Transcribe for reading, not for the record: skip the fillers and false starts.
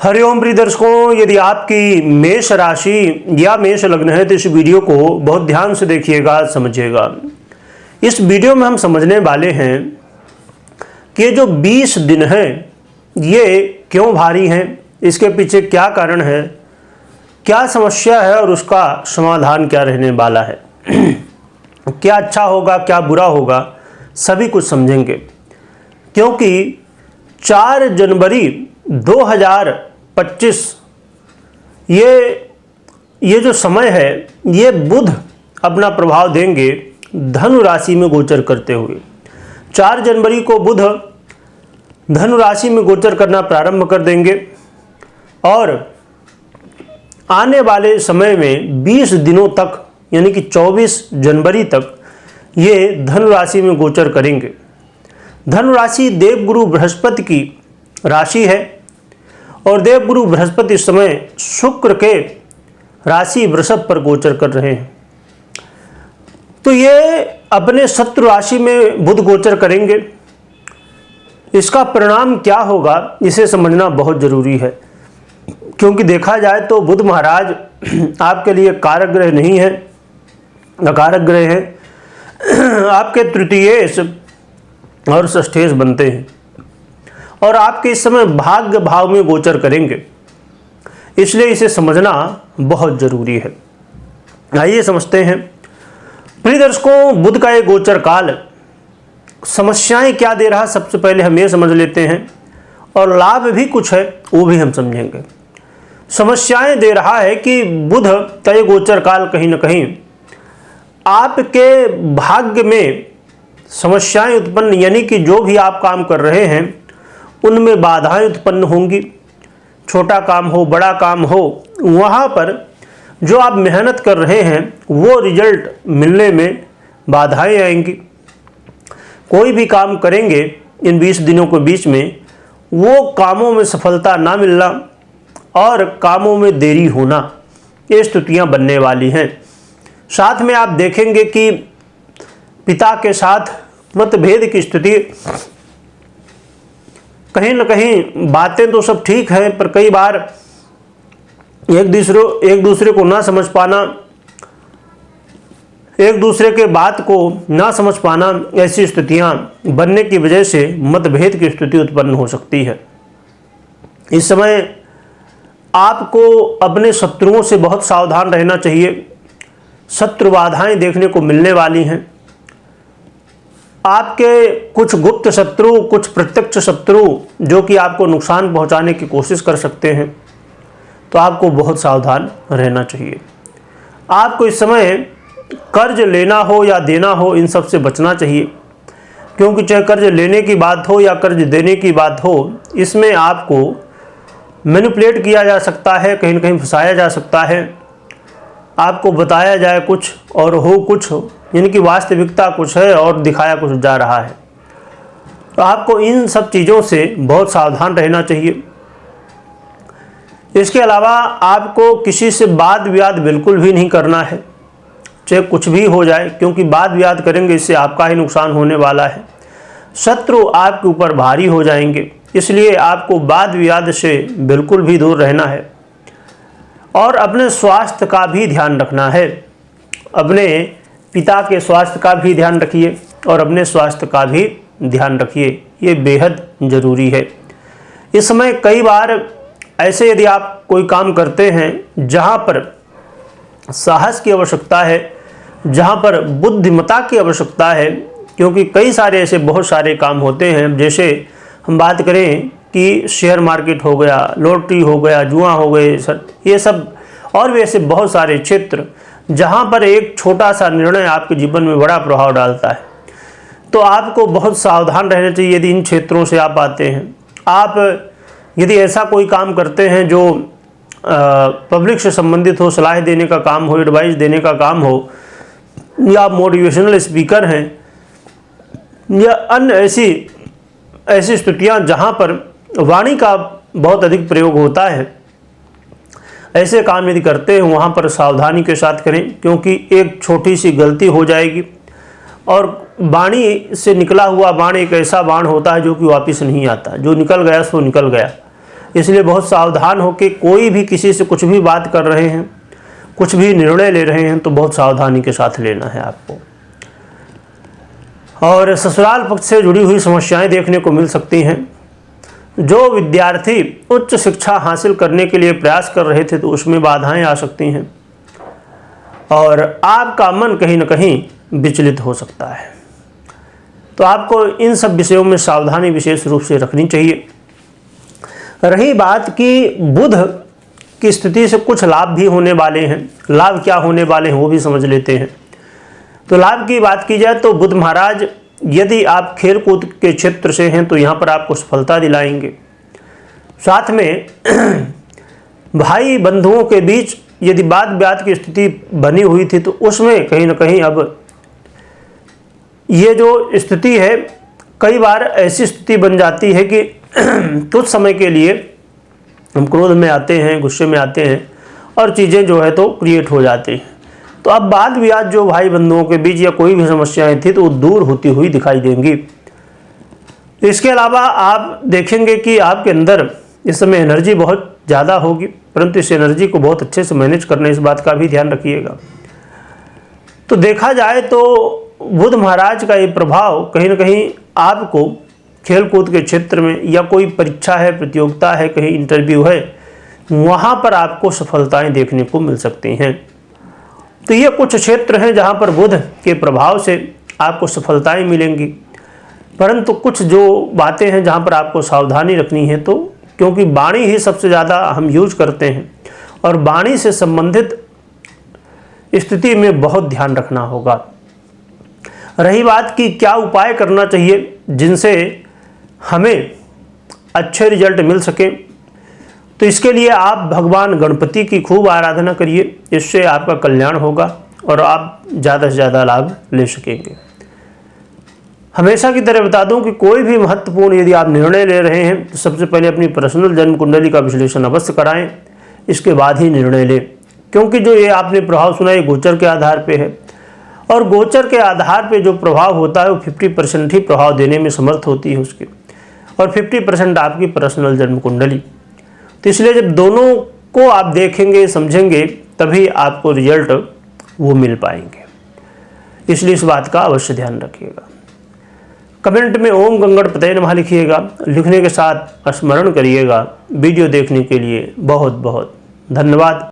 हरिओम प्रिय दर्शकों, यदि आपकी मेष राशि या मेष लग्न है तो इस वीडियो को बहुत ध्यान से देखिएगा, समझिएगा। इस वीडियो में हम समझने वाले हैं कि जो 20 दिन हैं ये क्यों भारी हैं, इसके पीछे क्या कारण है, क्या समस्या है और उसका समाधान क्या रहने वाला है। क्या अच्छा होगा, क्या बुरा होगा, सभी कुछ समझेंगे। क्योंकि 4 जनवरी 2025 ये जो समय है ये बुध अपना प्रभाव देंगे धनु राशि में गोचर करते हुए। 4 जनवरी को बुध धनु राशि में गोचर करना प्रारंभ कर देंगे और आने वाले समय में 20 दिनों तक यानी कि 24 जनवरी तक ये धनु राशि में गोचर करेंगे। धनु राशि देवगुरु बृहस्पति की राशि है और देवगुरु बृहस्पति इस समय शुक्र के राशि वृषभ पर गोचर कर रहे हैं। तो ये अपने शत्रु राशि में बुध गोचर करेंगे। इसका परिणाम क्या होगा इसे समझना बहुत जरूरी है, क्योंकि देखा जाए तो बुध महाराज आपके लिए कारक ग्रह नहीं है, नकारक ग्रह है। आपके तृतीयेश और षष्ठेश बनते हैं और आपके इस समय भाग्य भाव में गोचर करेंगे, इसलिए इसे समझना बहुत जरूरी है। आइए समझते हैं। प्रिय दर्शकों, बुध का ये गोचर काल समस्याएं क्या दे रहा, सबसे पहले हम ये समझ लेते हैं और लाभ भी कुछ है वो भी हम समझेंगे। समस्याएं दे रहा है कि बुध का ये गोचर काल कहीं ना कहीं आपके भाग्य में समस्याएं उत्पन्न, यानी कि जो भी आप काम कर रहे हैं उनमें बाधाएं उत्पन्न होंगी। छोटा काम हो, बड़ा काम हो, वहाँ पर जो आप मेहनत कर रहे हैं वो रिजल्ट मिलने में बाधाएं आएंगी। कोई भी काम करेंगे इन 20 दिनों के बीच में, वो कामों में सफलता ना मिलना और कामों में देरी होना, ये स्थितियाँ बनने वाली हैं। साथ में आप देखेंगे कि पिता के साथ मतभेद की स्थिति, कहीं न कहीं बातें तो सब ठीक है पर कई बार एक दूसरे को ना समझ पाना, एक दूसरे के बात को ना समझ पाना, ऐसी स्थितियां बनने की वजह से मतभेद की स्थिति उत्पन्न हो सकती है। इस समय आपको अपने शत्रुओं से बहुत सावधान रहना चाहिए। शत्रु बाधाएं देखने को मिलने वाली हैं। आपके कुछ गुप्त शत्रु, कुछ प्रत्यक्ष शत्रु जो कि आपको नुकसान पहुंचाने की कोशिश कर सकते हैं, तो आपको बहुत सावधान रहना चाहिए। आपको इस समय कर्ज लेना हो या देना हो, इन सब से बचना चाहिए, क्योंकि चाहे कर्ज लेने की बात हो या कर्ज देने की बात हो, इसमें आपको मैनिपुलेट किया जा सकता है, कहीं न कहीं फंसाया जा सकता है। आपको बताया जाए कुछ और हो कुछ, यानी कि वास्तविकता कुछ है और दिखाया कुछ जा रहा है। तो आपको इन सब चीज़ों से बहुत सावधान रहना चाहिए। इसके अलावा आपको किसी से वाद विवाद बिल्कुल भी नहीं करना है, चाहे कुछ भी हो जाए, क्योंकि वाद विवाद करेंगे इससे आपका ही नुकसान होने वाला है। शत्रु आपके ऊपर भारी हो जाएंगे, इसलिए आपको वाद विवाद से बिल्कुल भी दूर रहना है और अपने स्वास्थ्य का भी ध्यान रखना है। अपने पिता के स्वास्थ्य का भी ध्यान रखिए और अपने स्वास्थ्य का भी ध्यान रखिए, ये बेहद ज़रूरी है। इस समय कई बार ऐसे यदि आप कोई काम करते हैं जहाँ पर साहस की आवश्यकता है, जहाँ पर बुद्धिमत्ता की आवश्यकता है, क्योंकि कई सारे ऐसे बहुत सारे काम होते हैं, जैसे हम बात करें कि शेयर मार्केट हो गया, लॉटरी हो गया, जुआ हो गए, ये सब और भी ऐसे बहुत सारे क्षेत्र जहाँ पर एक छोटा सा निर्णय आपके जीवन में बड़ा प्रभाव डालता है। तो आपको बहुत सावधान रहना चाहिए यदि इन क्षेत्रों से आप आते हैं। आप यदि ऐसा कोई काम करते हैं जो पब्लिक से संबंधित हो, सलाह देने का काम हो, एडवाइस देने का काम हो, या आप मोटिवेशनल स्पीकर हैं या अन्य ऐसी स्थितियाँ जहाँ पर वाणी का बहुत अधिक प्रयोग होता है, ऐसे काम यदि करते हैं वहाँ पर सावधानी के साथ करें, क्योंकि एक छोटी सी गलती हो जाएगी और वाणी से निकला हुआ बाण एक ऐसा बाण होता है जो कि वापस नहीं आता, जो निकल गया सो निकल गया। इसलिए बहुत सावधान होकर कोई भी किसी से कुछ भी बात कर रहे हैं, कुछ भी निर्णय ले रहे हैं तो बहुत सावधानी के साथ लेना है आपको। और ससुराल पक्ष से जुड़ी हुई समस्याएं देखने को मिल सकती हैं। जो विद्यार्थी उच्च शिक्षा हासिल करने के लिए प्रयास कर रहे थे तो उसमें बाधाएं आ सकती हैं और आपका मन कहीं न कहीं विचलित हो सकता है। तो आपको इन सब विषयों में सावधानी विशेष रूप से रखनी चाहिए। रही बात कि बुध की स्थिति से कुछ लाभ भी होने वाले हैं, लाभ क्या होने वाले हैं वो भी समझ लेते हैं। तो लाभ की बात की जाए तो बुध महाराज यदि आप खेल कूद के क्षेत्र से हैं तो यहाँ पर आपको सफलता दिलाएंगे। साथ में भाई बंधुओं के बीच यदि वाद विवाद की स्थिति बनी हुई थी तो उसमें कहीं ना कहीं अब ये जो स्थिति है, कई बार ऐसी स्थिति बन जाती है कि कुछ समय के लिए हम क्रोध में आते हैं, गुस्से में आते हैं और चीज़ें जो है तो क्रिएट हो जाती हैं। तो अब वाद विवाद जो भाई बंधुओं के बीच या कोई भी समस्याएं थी तो वो दूर होती हुई दिखाई देंगी। इसके अलावा आप देखेंगे कि आपके अंदर इस समय एनर्जी बहुत ज़्यादा होगी, परंतु इस एनर्जी को बहुत अच्छे से मैनेज करना, इस बात का भी ध्यान रखिएगा। तो देखा जाए तो बुध महाराज का ये प्रभाव कहीं ना कहीं आपको खेल कूद के क्षेत्र में या कोई परीक्षा है, प्रतियोगिता है, कहीं इंटरव्यू है, वहाँ पर आपको सफलताएं देखने को मिल सकती हैं। तो ये कुछ क्षेत्र हैं जहाँ पर बुध के प्रभाव से आपको सफलताएं मिलेंगी। परंतु कुछ जो बातें हैं जहाँ पर आपको सावधानी रखनी है, तो क्योंकि वाणी ही सबसे ज़्यादा हम यूज करते हैं और वाणी से संबंधित स्थिति में बहुत ध्यान रखना होगा। रही बात कि क्या उपाय करना चाहिए जिनसे हमें अच्छे रिजल्ट मिल सके, तो इसके लिए आप भगवान गणपति की खूब आराधना करिए, इससे आपका कल्याण होगा और आप ज़्यादा से ज़्यादा लाभ ले सकेंगे। हमेशा की तरह बता दूं कि कोई भी महत्वपूर्ण यदि आप निर्णय ले रहे हैं तो सबसे पहले अपनी पर्सनल जन्म कुंडली का विश्लेषण अवश्य कराएं, इसके बाद ही निर्णय लें। क्योंकि जो ये आपने प्रभाव सुना ये गोचर के आधार पे है और गोचर के आधार पे जो प्रभाव होता है वो 50% ही प्रभाव देने में समर्थ होती है उसके, और 50% आपकी पर्सनल जन्म कुंडली। तो इसलिए जब दोनों को आप देखेंगे, समझेंगे, तभी आपको रिजल्ट वो मिल पाएंगे। इसलिए इस बात का अवश्य ध्यान रखिएगा। कमेंट में ओम गंगणपतये नमः लिखिएगा, लिखने के साथ स्मरण करिएगा। वीडियो देखने के लिए बहुत बहुत धन्यवाद।